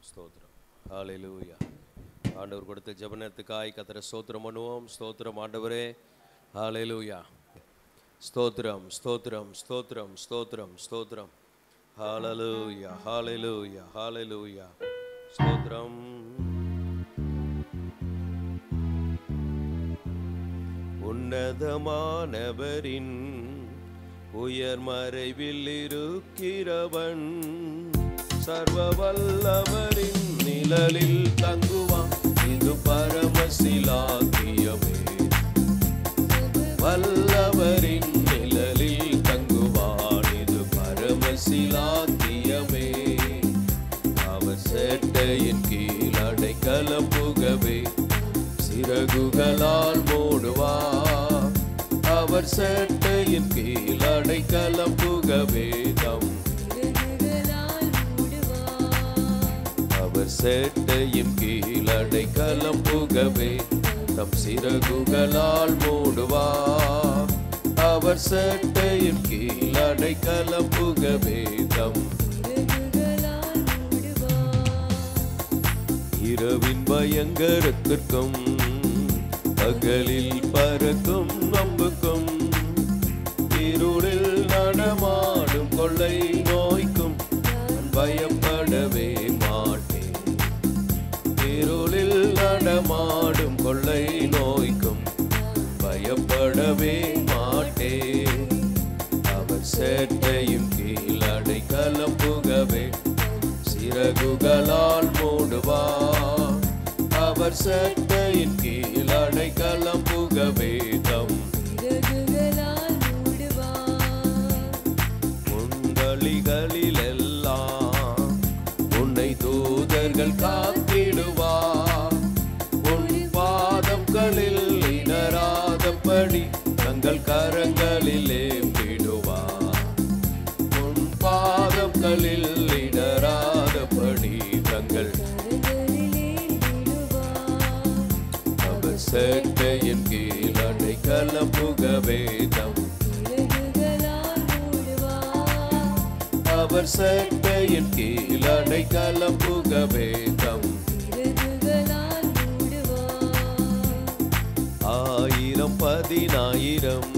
ஸ்தோத்திரம். ஹல்லேலூயா. ஆண்டவர் கொடுத்த ஜெபனத்துக்காய் கர்த்தரை ஸ்தோத்திரம் பண்ணுவோம். ஸ்தோத்திரம் ஆண்டவரே. ஹல்லேலூயா. ஸ்தோத்திரம் ஸ்தோத்திரம் ஸ்தோத்திரம் ஸ்தோத்திரம் ஸ்தோத்திரம். ஹல்லேலூயா ஹல்லேலூயா ஹல்லேலூயா. ஸ்தோத்திரம். உன்னதமானவரின் உயர் மறைவில் இருக்கிறவன் சர்வ வல்லவரின் நிழலில் தங்குவான். இது பரமசிலாக்கியமே. வல்லவரின் நிழலில் தங்குவான். இது பரமசிலாக்கியமே. அவர் சேட்டையின் கீழ் அடைக்கலம் புகவே சிறகுகளால் மூடுவார். அவர் சேட்டையின் கீழ் அடைக்கலம் புகவே அவர் சேட்டையின் கீழ் அடைக்கலம் புகவே தம் சிறகுகளால் மூடுவார். அவர் சேட்டையின் கீழ் அடைக்கலம் புகவே தம் இரவின் பயங்கரத்திற்கும் பகலில் பறக்கும் நம்புக்கும் இருளில் நடமாடும் கொள்ளை நோய்க்கும் பயப்படவே மாட்டேன். இருளில் நடமாடும் கொள்ளை நோய்க்கும் பயப்படவே மாட்டேன். அவர் சேட்டையின் கீழ் அடைக்கலம் புகவே சிறகுகளால் மூடுவார். அவர் சேட்டையின் கீழ் அடைக்கலம் புகவே தம் முன்களிகளில் எல்லாம் உன்னை தூதர்கள் காத்திடுவார். உன் பாதங்களில் இடராதபடி தங்கள் கரங்களிலே விடுவார். உன் பாதங்களில் இடராதபடி தங்கள் சேட்டையின் கீழ் அடைக்கலம் புகவே தம் அவர் சேட்டையின் கீழ் அடைக்கலம் புகவே தம் ஆயிரம் பதினாயிரம்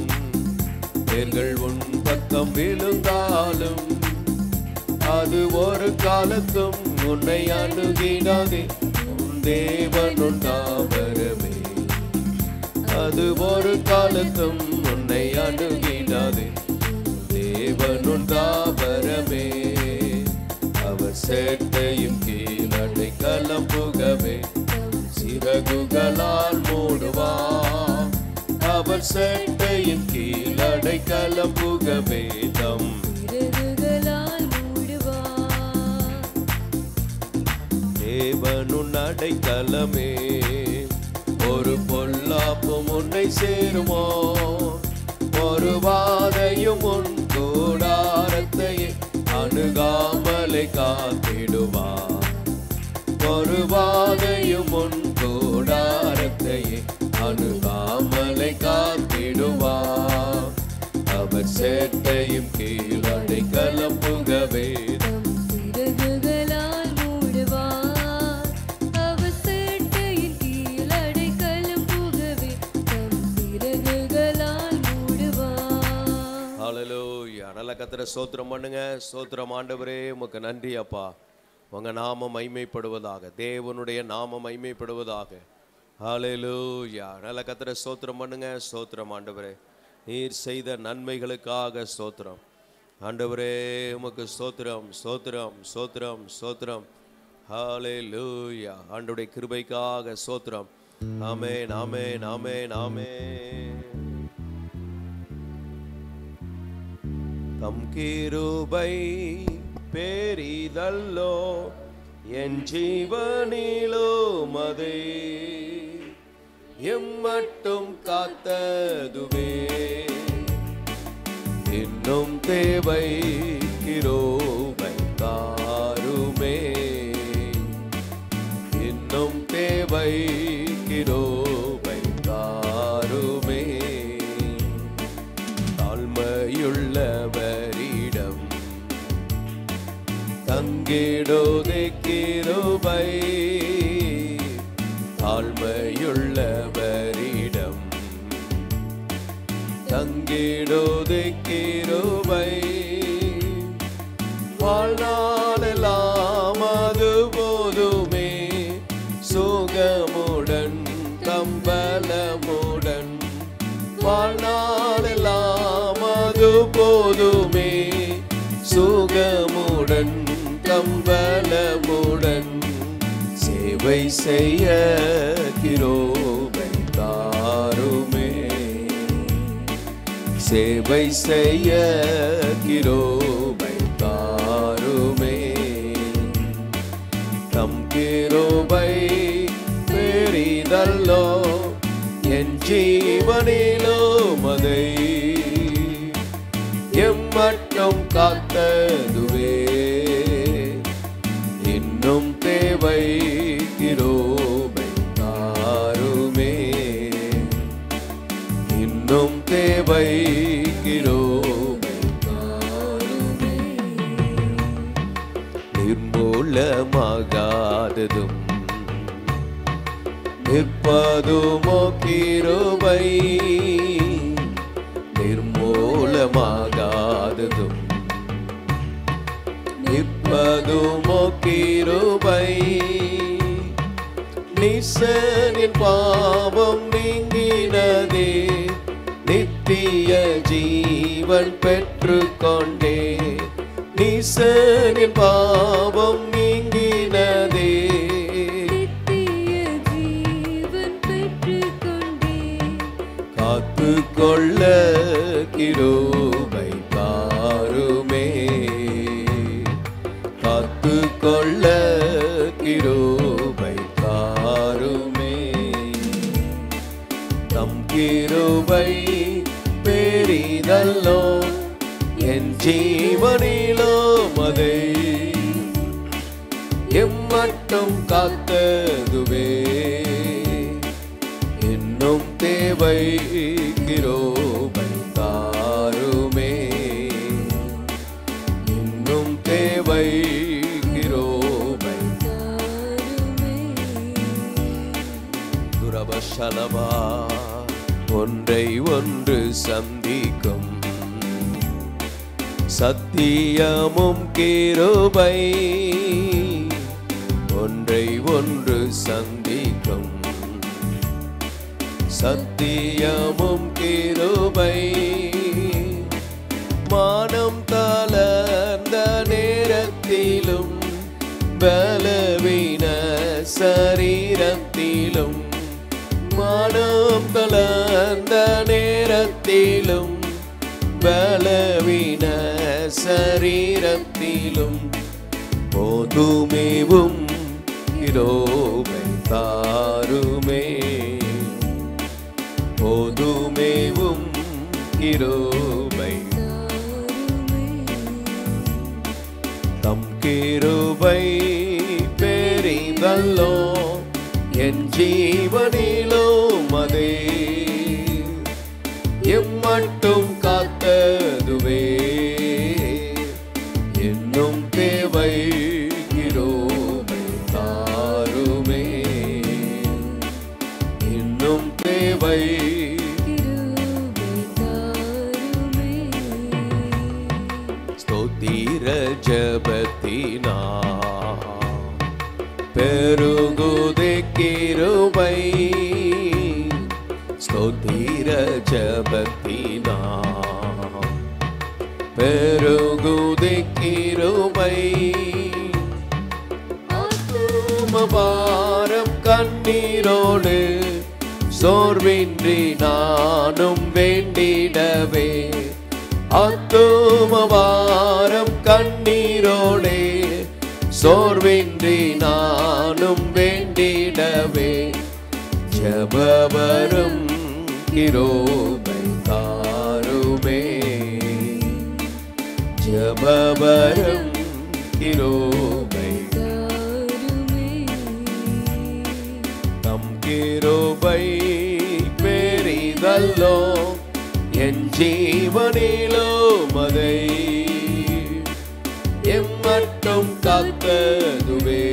பேர்கள் உன் பக்கம் விழுந்தாலும் அது ஒரு காலத்தும் உன்னை அணுகிடாதே. உன் தேவன் உண்டாவரவே. அது ஒரு காலத்தும் உன்னை அணுகிடாதே. தேவன் உண்டாவரமே. அவர் சேட்டையின் கீழ் அடைக்கலம் புகவே சிறகுகளால் மூடுவார். அவர் சேட்டையின் கீழ் அடைக்கலம் புகவே தம் தேவனுன் அடைக்கலமே. ஒரு பொல்லாப்பும் உன்னை சேருமோ? ஒரு வாதையும் உன் கூடாரத்தையே அணுகாமலை காத்திடுவார். ஒரு வாதையும் உன் கூடாரத்தையே அணுகாமலை காத்திடுவார். அவர் சேட்டையும் கீழ் அடைக்கலம் புகவே நல்ல கர்த்தரை ஸ்தோத்திரம் பண்ணுங்க. ஸ்தோத்திரம் ஆண்டவரே, உமக்கு நன்றி அப்பா. உங்க நாமம் மகிமைப்படுவதாக. தேவனுடைய நாமம் மகிமைப்படுவதாக. ஹல்லேலூயா. நல்ல கர்த்தரை ஸ்தோத்திரம் பண்ணுங்க. ஸ்தோத்திரம் ஆண்டவரே. நீர் செய்த நன்மைகளுக்காக ஸ்தோத்திரம் ஆண்டவரே. உமக்கு ஸ்தோத்திரம் ஸ்தோத்திரம் ஸ்தோத்திரம் ஸ்தோத்திரம். ஹல்லேலூயா. ஆண்டவருடைய கிருபைக்காக ஸ்தோத்திரம். ஆமென் ஆமென் ஆமென் ஆமென். தம் கிருபை பெரிதல்லோ என் ஜீவனிலும் அதை எம்மட்டும் காத்ததுவே. இன்னும் தேவை கிருபை தாருமே. இன்னும் தேவை கிருபை தாருமே. தாழ்மையுள்ளவரிடம் தங்கிடுதே கிருபை பலமுடன் சேவை செய்ய கிருபை தாருமே. சேவை செய்ய கிருபை தாருமே. தம் கிருபை பெரிதல்லோ என் ஜீவனிலும் அதை எம்மட்டும் காத்ததுவே. இன்னும் தேவை கிருபை தாருமே. இன்னும் தேவை கிருபை தாருமே. நிர்மூலமாகாததும் நிற்பதுமோ கிருபை. நிர்மூலமாகாததும் நிற்பதுமோ கிருபை. நிசனின் பாவம் நீங்கினதே நித்திய ஜீவன் பெற்று கொண்டே. நிசனின் பாவம் நீங்கினதே காத்து கொள்ள கிருபை தாருமே. காத்து கொள்ள கிருபை தாருமே. தம் கிருபை பெரிதல்லோ என் ஜீவனிலும் அதை எம்மட்டும் காத்ததுவே. இன்னும் தேவை கிருபை தாருமே. இன்னும் தேவை கிருபை தாருமே. துரபஷலபா ஒன்றை ஒன்று சந்திக்கும் சத்தியமும் கிருபை. ஒன்றை ஒன்று சந்திக்கும் சத்தியமும் கிருபை. மானம் தளர்ந்த நேரத்திலும் பலவீன சரீரத்திலும். மானம் தளர்ந்த நேரத்திலும் பலவீன சரீரத்திலும் போதுமேவும் கிருபை தாருமே. போதுமேவும் கிருபை தம் கிருபை பெரிதல்லோ என் ஜீவனிலும் அதை எம்மட்டும் காத்ததுவே. இன்னும் தேவை கிருபை தாருமே. இன்னும் தேவை ஸ்தோத்திர ஜபத்தினா பெருகுதே கிருபை. ஸ்தோத்திர ஜபத்தினா பெருகுதே கிருபை. ஆத்துமபாரம் கண்ணீரோடு சோர்வின்றி நானும் வேண்டிடவே. ஆத்துமபாரம் கண்ணீரோடே சோர்வின்றி நானும் வேண்டிடவே. ஜபவரும் கிருபை தாருமே. ஜபவரும் கிருபை தாருமே. தம் கிருபை பெரிதல்லோ என் ஜீவனிலும் அதை எம்மட்டும் காத்ததுவே.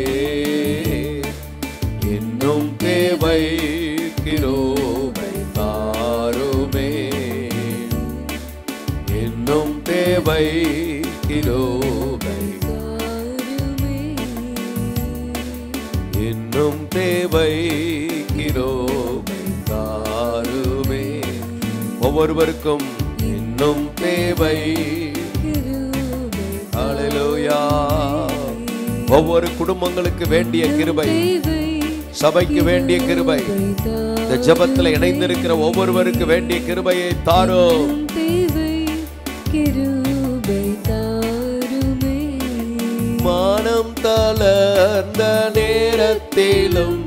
இன்னும் தேவை கிருபை தாருமே. இன்னும் தேவை கிருபை தாருமே. இன்னும் தேவை கிருபை தாருமே. ஒவ்வொருவருக்கும் இன்னும் தேவை. ஹல்லேலூயா. ஒவ்வொரு குடும்பங்களுக்கு வேண்டிய கிருபை, சபைக்கு வேண்டிய கிருபை, இந்த ஜெபத்தில் இணைந்திருக்கிற ஒவ்வொருவருக்கு வேண்டிய கிருபையை தாரும். மானம் தளர்ந்த நேரத்திலும்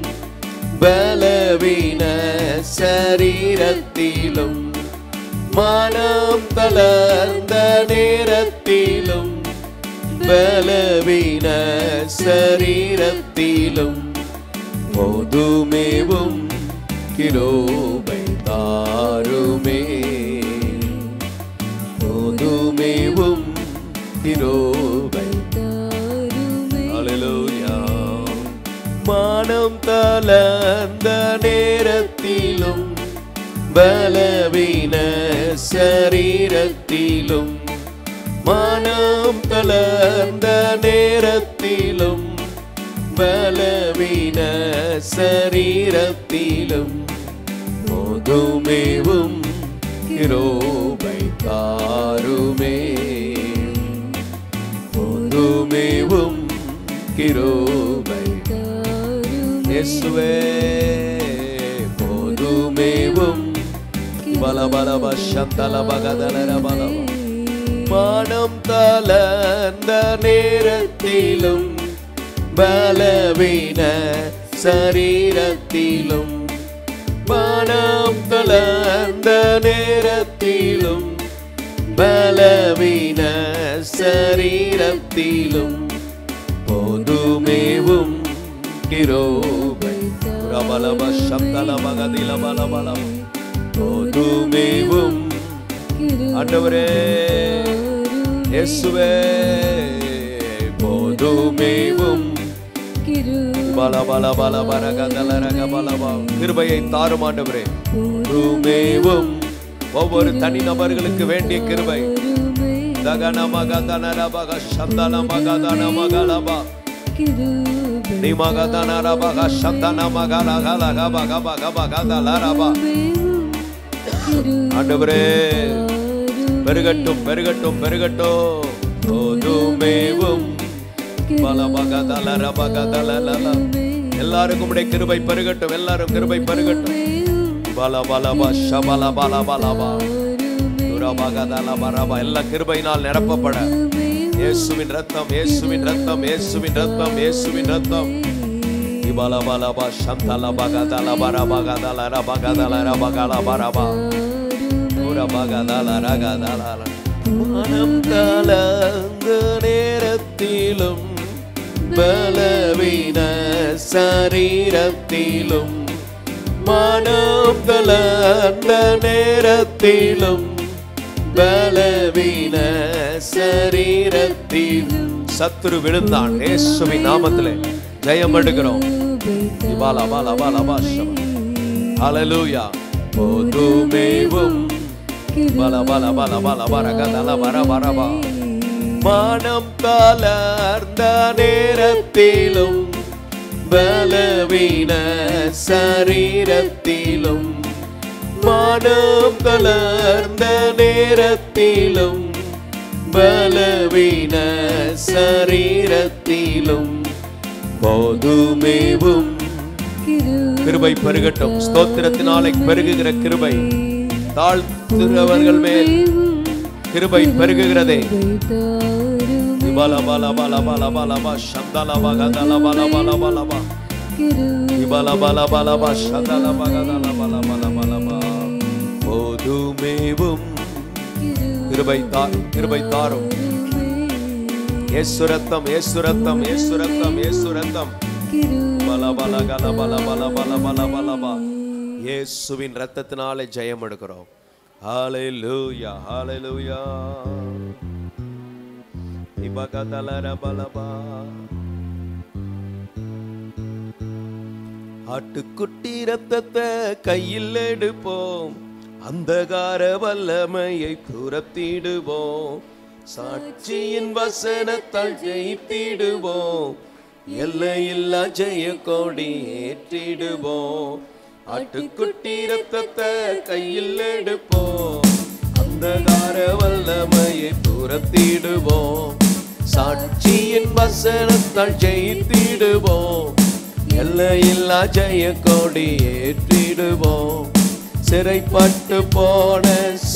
பலவீன சரீரத்திலும், மானம் தளர்ந்த நேரத்திலும் பலவீன சரீரத்திலும் போதுமேவும் கிருபை தாருமே, போதுமேவும் கிருபை. ஹல்லேலூயா. மானம் தளர்ந்த நேரத்திலும் பலவீன சரீரத்திலும், மானம் தளர்ந்த நேரத்திலும் பலவீன சரீரத்திலும் போதுமேவும் கிருபை தாருமே, போதுமேவும் கிருபை. இயேசுவே போதுமேவும் பலபலப சந்தலபகதலரபலப. மானம் தளர்ந்த நேரத்திலும் பலவீன சரீரத்திலும், மானம் தளர்ந்த நேரத்திலும் பலவீன சரீரத்திலும் போதுமேவும் கிருபை. ரபலப சந்தலபகதிலபலபலம். போதுமேவும். ஆண்டவரே இயேசுவே போதுமேவும். கிருபையை தாரும் ஆண்டவரே. போதுமேவும். ஒவ்வொரு தனி நபர்களுக்கு வேண்டிய கிருபை. ஆண்டவரே பெருகட்டும் பெருகட்டும் பெருகட்டும். போதுமேவும். எல்லாருக்கும் உடைய கிருபை பெருகட்டும், எல்லாரும் கிருபை பெருகட்டும். எல்லா கிருபையினால் நிரப்பப்பட இயேசுவின் ரத்தம், இயேசுவின் ரத்தம், இயேசுவின் ரத்தம், இயேசுவின் ரத்தம். மனம் தளர்ந்த நேரத்திலும் பலவீன சரீரத்திலும், மனம் தளர்ந்த நேரத்திலும் பலவீன சரீரத்திலும். சத்துரு விழுந்தான். இயேசுவின் நாமத்திலே ஜெயம் எடுக்கிறோம். ஹல்லேலூயா. போதுமேவும். மானம் தளர்ந்த நேரத்திலும் பலவீன சரீரத்திலும், மானம் தளர்ந்த நேரத்திலும் பலவீன சரீரத்திலும் போதுமேவும். கிருபை பெருகட்டும். ஸ்தோத்திரத்தினாலே பெருகுகிற கிருபை தாழ்த்துகிறவர்கள் மேல் கிருபை பெருகுகிறதே. போதுமேவும். கிருபை தாரும். இயேசு ரத்தம், இயேசு ரத்தம், இயேசு ரத்தம், இயேசு ரத்தம். இயேசுவின் ரத்தத்தினாலே ஜெயம் எடுக்கிறோம். ஹல்லேலூயா, ஹல்லேலூயா. ஆட்டுக்குட்டி ரத்தத்தை கையில் எடுப்போம், அந்தகார வல்லமையை துரத்திடுவோம், சாட்சியின் வசனத்தால் ஜெயித்திடுவோம், எல்லையில்லா ஜெய கொடி ஏற்றிடுவோம். ஆட்டுக்குட்டி ரத்தத்தை கையில் எடுப்போம், அந்தகார வல்லமையை துரத்திடுவோம், சாட்சியின் வசனத்தால் ஜெயித்திடுவோம். எல்லையில்லா ஜெய கொடி ஏற்றிடுவோம். சிறைப்பட்டு போன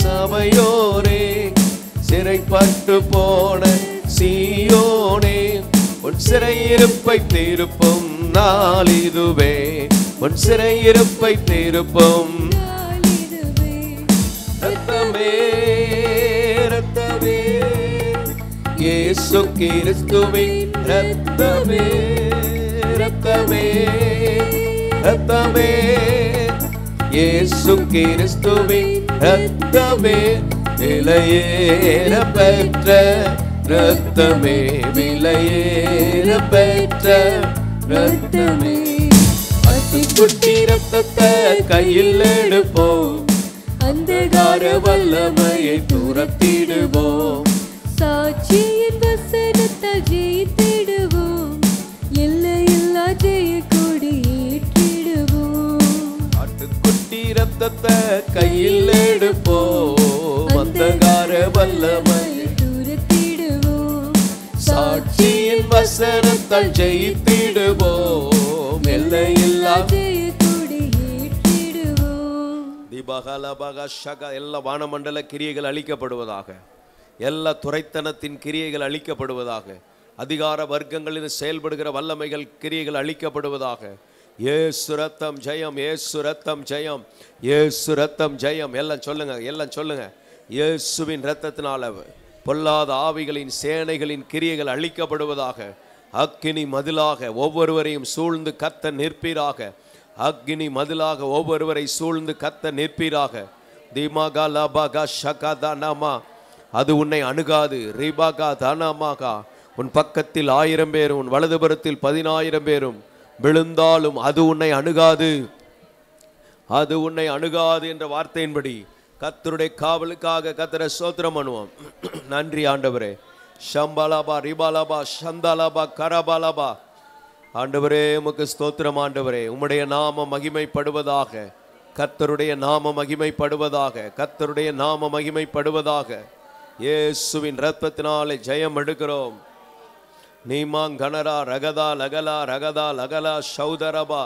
சபையோரே, சிறைப்பட்டு போன சீயோனே, உன் சிறையிருப்பை திருப்பும் நாள் இதுவே. உன் சிறையிருப்பை திருப்பும் ரத்தமே, ரத்தமே, இயேசு கிறிஸ்துவின் ரத்தமே, ரத்தமே, ரத்தமே, இயேசு கிறிஸ்துவின் ரத்தமே, விலையேற பெற்ற ரத்தமே, விலையேற பெற்ற ரத்தமே. ஆட்டுக்குட்டி ரத்தத்தை கையில் எடுப்போம், அந்தகார வல்லமையை துரத்திடுவோம். சாட்சியின் வசனத்தால் ஜெயித்திடுவோம். எல்லையில்லா ஜெய கொடி ஏற்றிடுவோம். ஆட்டுக்குட்டி ரத்தத்தை கையில் எடுப்போம், அந்தகார வல்லமையை துரத்திடுவோம். சாட்சியின் வசனத்தால் ஜெயித்திடுவோம். எல்லையில்லா ஜெய கொடி ஏற்றிடுவோம். எல்லா வானமண்டல கிரியைகள் அழிக்கப்படுவதாக. எல்லா துரைத்தனத்தின் கிரியைகள் அழிக்கப்படுவதாக. அதிகார வர்க்கங்களில் செயல்படுகிற வல்லமைகள் கிரியைகள் அழிக்கப்படுவதாக. இயேசு ரத்தம் ஜெயம், இயேசு ரத்தம் ஜெயம், இயேசு ரத்தம் ஜெயம். எல்லாம் சொல்லுங்க, எல்லாம் சொல்லுங்க. இயேசுவின் ரத்தத்தினால பொல்லாத ஆவிகளின் சேனைகளின் கிரியைகள் அழிக்கப்படுவதாக. அக்கினி மதிலாக ஒவ்வொருவரையும் சூழ்ந்து கத்த நிற்பீராக. அக்னி மதிலாக ஒவ்வொருவரை சூழ்ந்து கத்த நிற்பீராக. திமாகா லபாகா ஷகா தானாமா, அது உன்னை அணுகாது. ரிபாகா தானாமாகா, உன் பக்கத்தில் 1000 பேரும் உன் வலதுபுறத்தில் 10,000 பேரும் விழுந்தாலும் அது உன்னை அணுகாது, அது உன்னை அணுகாது என்ற வார்த்தையின்படி கர்த்தருடைய காவலுக்காக கர்த்தரை ஸ்தோத்திரம் பண்ணுவோம். நன்றி ஆண்டவரே. ஷம்பாலாபா ரிபாலாபா சந்தாலாபா கரபாலாபா. ஆண்டவரே உமக்கு ஸ்தோத்திரம். ஆண்டவரே உம்முடைய நாம மகிமைப்படுவதாக. கர்த்தருடைய நாம மகிமைப்படுவதாக. கர்த்தருடைய நாம மகிமைப்படுவதாக. இயேசுவின் இரத்தத்தினாலே ஜெயம் எடுக்கிறோம். நீமாங்கனரா ரகதா லகலா ரகதா லகலா சௌதரபா.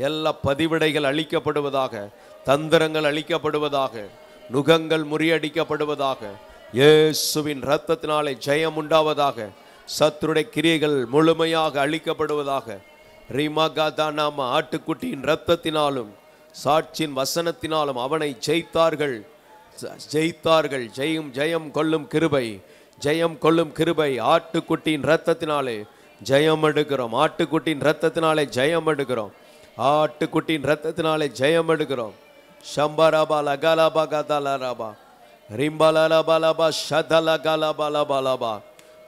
எல்லா பதிவிடைகள் அழிக்கப்படுவதாக. தந்திரங்கள் அழிக்கப்படுவதாக. நுகங்கள் முறியடிக்கப்படுவதாக. இயேசுவின் இரத்தத்தினாலே ஜெயம் உண்டாவதாக. சத்துருடைய கிரியைகள் முழுமையாக அழிக்கப்படுவதாக. ரீமாகாதானாம, ஆட்டுக்குட்டியின் இரத்தத்தினாலும் சாட்சியின் வசனத்தினாலும் அவனை ஜெயித்தார்கள், ஜெயித்தார்கள். ஜெயம் ஜெயம் கொள்ளும் கிருபை, ஜெயம் கொள்ளும் கிருபை. ஆட்டுக்குட்டியின் இரத்தத்தினாலே ஜெயம் எடுக்கிறோம். ஆட்டுக்குட்டியின் இரத்தத்தினாலே ஜெயம் எடுக்கிறோம். ஆட்டுக்குட்டியின் இரத்தத்தினாலே ஜெயம் எடுக்கிறோம். ஷம்பராபா லகாலாபா கதாலாபா ரிம்பாலாபா ஷதலகாலாபாலாபாலாபா.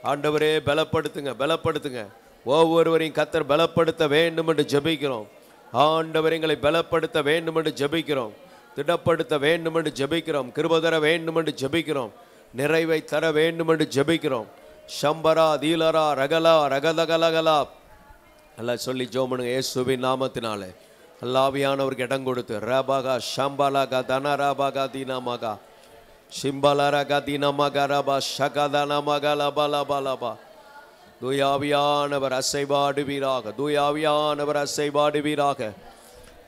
ஆண்டவரே பலப்படுத்துங்க, பலப்படுத்துங்க. ஒவ்வொருவரையும் கர்த்தர் பலப்படுத்த வேண்டும் என்று ஜெபிக்கிறோம். ஆண்டவர் எங்களை பலப்படுத்த வேண்டும் என்று ஜெபிக்கிறோம். திடப்படுத்த வேண்டும் என்று ஜெபிக்கிறோம். கிருபை தர வேண்டும் என்று ஜெபிக்கிறோம். நிறைவை தர வேண்டும் என்று ஜெபிக்கிறோம். ஷம்பரா தீலரா ரகலா ரகதகலகலா எல்லாம் சொல்லி ஜோமனுங்க. இயேசுவின் நாமத்தினாலே அல்லாவியானவருக்கு இடம் கொடுத்து ரபாகா ஷம்பலாகா தனராபாகா தீனமகா ஷிம்பலரகா தீனமகா ரபா ஷகதனமகா லபலபலபா. தூயாவியானவர் அசைவாடுவீராக. தூயாவியானவர் அசைவாடுவீராக.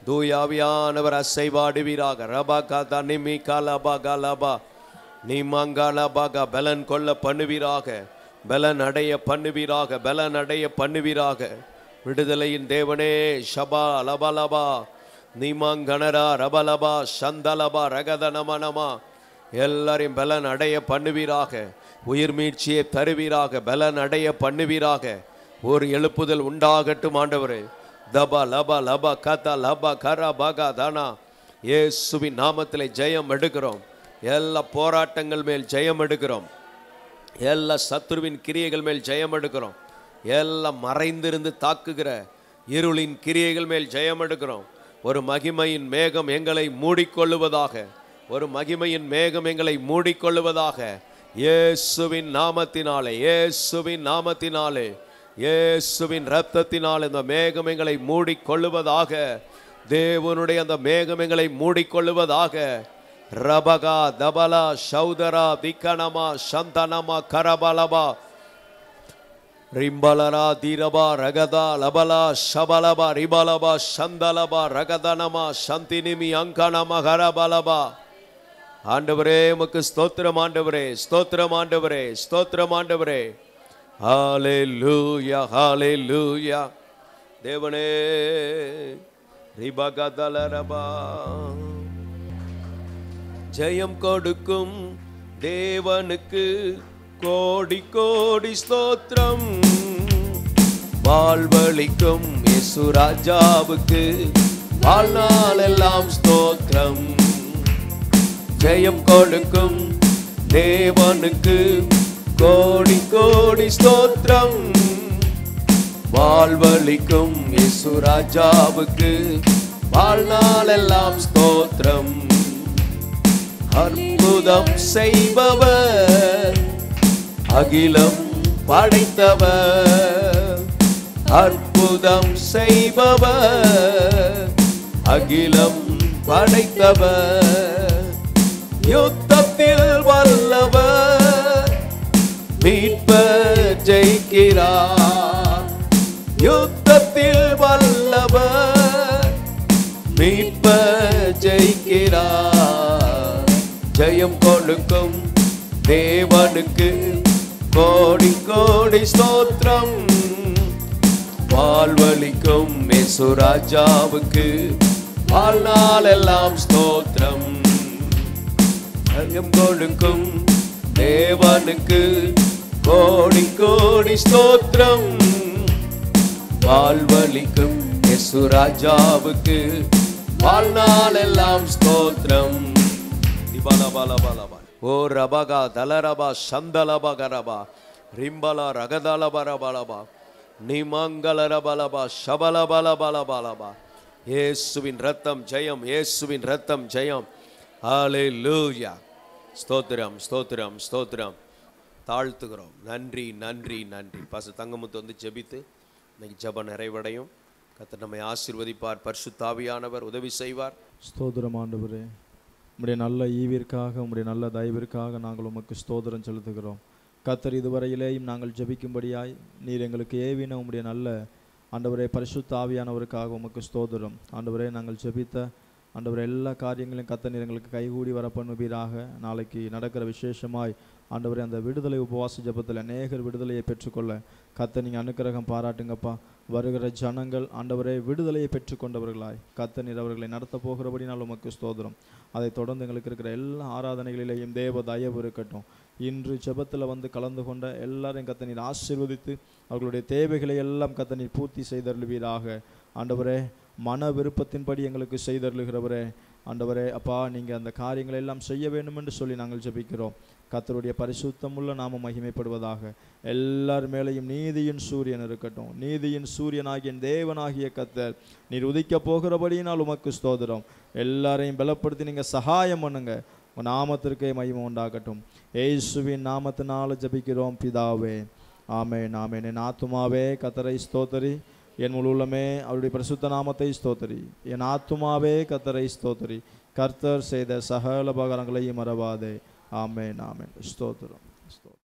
தூயாவியானவர் அசைவாடுவீராக. ரபாகா தனிமி கலபா கலபா நீமங்கலபாகா. பலன் கொள்ள பண்ணுவீராக. பலன் அடைய பண்ணுவீராக. பலன் அடைய பண்ணுவீராக. விடுதலையின் தேவனே ஷபா லபலபா நீமங்கனரா ரபலபா சந்தலபா ரகதனமனமா. எல்லாரையும் பலன் அடைய பண்ணுவீராக. உயிர் மீட்சியை தருவீராக. பலன் அடைய பண்ணுவீராக. ஒரு எழுப்புதல் உண்டாகட்டும் ஆண்டவரே. தபா லபா லபா கதா லபா கரா பாகா தானா. இயேசுவின் நாமத்திலே ஜெயம் எடுக்கிறோம். எல்லா போராட்டங்கள் மேல் ஜெயம் எடுக்கிறோம். எல்லா சத்துருவின் கிரியைகள் மேல் ஜெயம் எடுக்கிறோம். எல்லாம் மறைந்திருந்து தாக்குகிற இருளின் கிரியைகள் மேல் ஜெயம் எடுக்கிறோம். ஒரு மகிமையின் மேகம் எங்களை மூடிக்கொள்ளுவதாக. ஒரு மகிமையின் மேகம் எங்களை மூடிக்கொள்ளுவதாக. இயேசுவின் நாமத்தினாலே, இயேசுவின் நாமத்தினாலே, இயேசுவின் இரத்தத்தினாலே இந்த மேகம் எங்களை மூடிக்கொள்ளுவதாக. தேவனுடைய அந்த மேகம் எங்களை மூடிக்கொள்ளுவதாக. ரபகா தபலா சௌதரா திக்கனமா சந்தனமா கரபலபா ரிம்பலரா தீரபா ரகதா லபலா ஷபலபா ரிபலபா சந்தலபா ரகதனமா சந்தினிமி அங்கனம ஹரபலபா. ஆண்டவரே உமக்கு ஸ்தோத்திரம் ஆண்டவரே, ஸ்தோத்திரம் ஆண்டவரே, ஸ்தோத்திரம் ஆண்டவரே. ஹalleluya ஹalleluya. தேவனே ரிபகதலரபா. ஜெயம் கொடுக்கும் தேவனுக்கு கோடி கோடி ஸ்தோத்திரம். வாழ்வளிக்கும் இயேசு ராஜாவுக்கு வாழ்நாள் எல்லாம் ஸ்தோத்திரம். ஜெயம் கொடுக்கும் தேவனுக்கு கோடி கோடி ஸ்தோத்திரம். வாழ்வளிக்கும் இயேசு ராஜாவுக்கு வாழ்நாள் எல்லாம் ஸ்தோத்திரம். அற்புதம் செய்பவர், அகிலம் படைத்தவர். அற்புதம் செய்பவர், அகிலம் படைத்தவர். யுத்தத்தில் வல்லவர், மீட்பர் ஜெயிக்கிறார். யுத்தத்தில் வல்லவர், மீட்பர் ஜெயிக்கிறார். ஜெயம் கொடுக்கும் தேவனுக்கு கோடி கோடி ஸ்தோத்திரம். வாழ்வளிக்கும் இயேசு ராஜாவுக்கு வாழ்நாள் எல்லாம் ஸ்தோத்திரம். ஜெயம் கொடுக்கும் தேவனுக்கு கோடி கோடி ஸ்தோத்திரம். வாழ்வளிக்கும் இயேசு ராஜாவுக்கு வாழ்நாள் எல்லாம் ஸ்தோத்திரம். ஓ ரபகா தலரபா சந்தலபகரபா ரிம்பலா ரகதலபரபலபா நிமங்கலரபலபா ஷபலபலபலபலபா. இயேசுவின் ரத்தம் ஜெயம், இயேசுவின் ரத்தம் ஜெயம். ஹalleluya. ஸ்தோத்திரம் ஸ்தோத்திரம் ஸ்தோத்திரம். தாழ்த்துகிறோம். நன்றி நன்றி நன்றி. பாஸ்டர் தங்கமுத்து வந்து ஜெபித்து இன்னைக்கு ஜெபம் நிறைவடையும். கர்த்தர் நம்மை ஆசீர்வதிப்பார். பரிசுத்த ஆவியானவர் உதவி செய்வார். ஸ்தோத்திரம் ஆண்டவரே, உம்முடைய நல்ல ஈவிற்காக, உம்முடைய நல்ல தயவிற்காக நாங்கள் உமக்கு ஸ்தோத்திரம் செலுத்துகிறோம். கர்த்தர் இதுவரையிலேயும் நாங்கள் ஜெபிக்கும்படியாய் நீர் எங்களுக்கு ஏவின உம்முடைய நல்ல ஆண்டவரே பரிசுத்த ஆவியானவருக்காக உமக்கு ஸ்தோத்திரம். ஆண்டவரே, நாங்கள் ஜெபித்த ஆண்டவரே எல்லா காரியங்களையும் கர்த்தர் நீர் எங்களுக்கு கைகூடி வர பண்ணுவீராக. நாளைக்கு நடக்கிற விசேஷமாய் ஆண்டவரே அந்த விடுதலை உபவாச ஜெபத்தில் அநேகர் விடுதலையை பெற்றுக்கொள்ள கர்த்தர் நீங்கள் அனுக்கிரகம் பாராட்டுங்கப்பா. வருகிற ஜனங்கள் ஆண்டவரே விடுதலையை பெற்றுக்கொண்டவர்களாய் கர்த்தர் நீர் அவர்களை நடத்த போகிறபடி நாள் உமக்கு ஸ்தோத்திரம். அதை தொடர்ந்து எங்களுக்கு இருக்கிற எல்லா ஆராதனைகளிலேயும் தேவ தயவு இருக்கட்டும். இன்று ஜெபத்தில் வந்து கலந்து கொண்ட எல்லாரையும் கர்த்தர் நீர் ஆசீர்வதித்து அவர்களுடைய தேவைகளை எல்லாம் கர்த்தர் நீர் பூர்த்தி செய்தருளுவீராக. ஆண்டவரே, மன விருப்பத்தின்படி எங்களுக்கு செய்தருளுகிறவரே ஆண்டவரே அப்பா, நீங்கள் அந்த காரியங்களை எல்லாம் செய்ய வேண்டும் என்று சொல்லி நாங்கள் ஜெபிக்கிறோம். கர்த்தருடைய பரிசுத்தமுள்ள நாமம் மகிமைப்படுவதாக. எல்லார் மேலேயும் நீதியின் சூரியன் இருக்கட்டும். நீதியின் சூரியனாகிய தேவனாகிய கர்த்தர் நீர் உதிக்க போகிறபடியினால் உமக்கு ஸ்தோத்திரம். எல்லாரையும் பலப்படுத்தி நீங்கள் சகாயம் பண்ணுங்க. உங்கள் நாமத்திற்கே மகிமை உண்டாகட்டும். இயேசுவின் நாமத்தினால ஜெபிக்கிறோம் பிதாவே, ஆமென் ஆமென். என் ஆத்துமாவே கர்த்தரை ஸ்தோத்திரி, என் முழு உள்ளமே அவருடைய பரிசுத்த நாமத்தை ஸ்தோத்திரி. என் ஆத்துமாவே கர்த்தரை ஸ்தோத்திரி, கர்த்தர் செய்த சகல உபகாரங்களையும் மறவாதே. ஆமென் ஆமென். ஸ்தோத்திரம் ஸ்தோத்திரம்.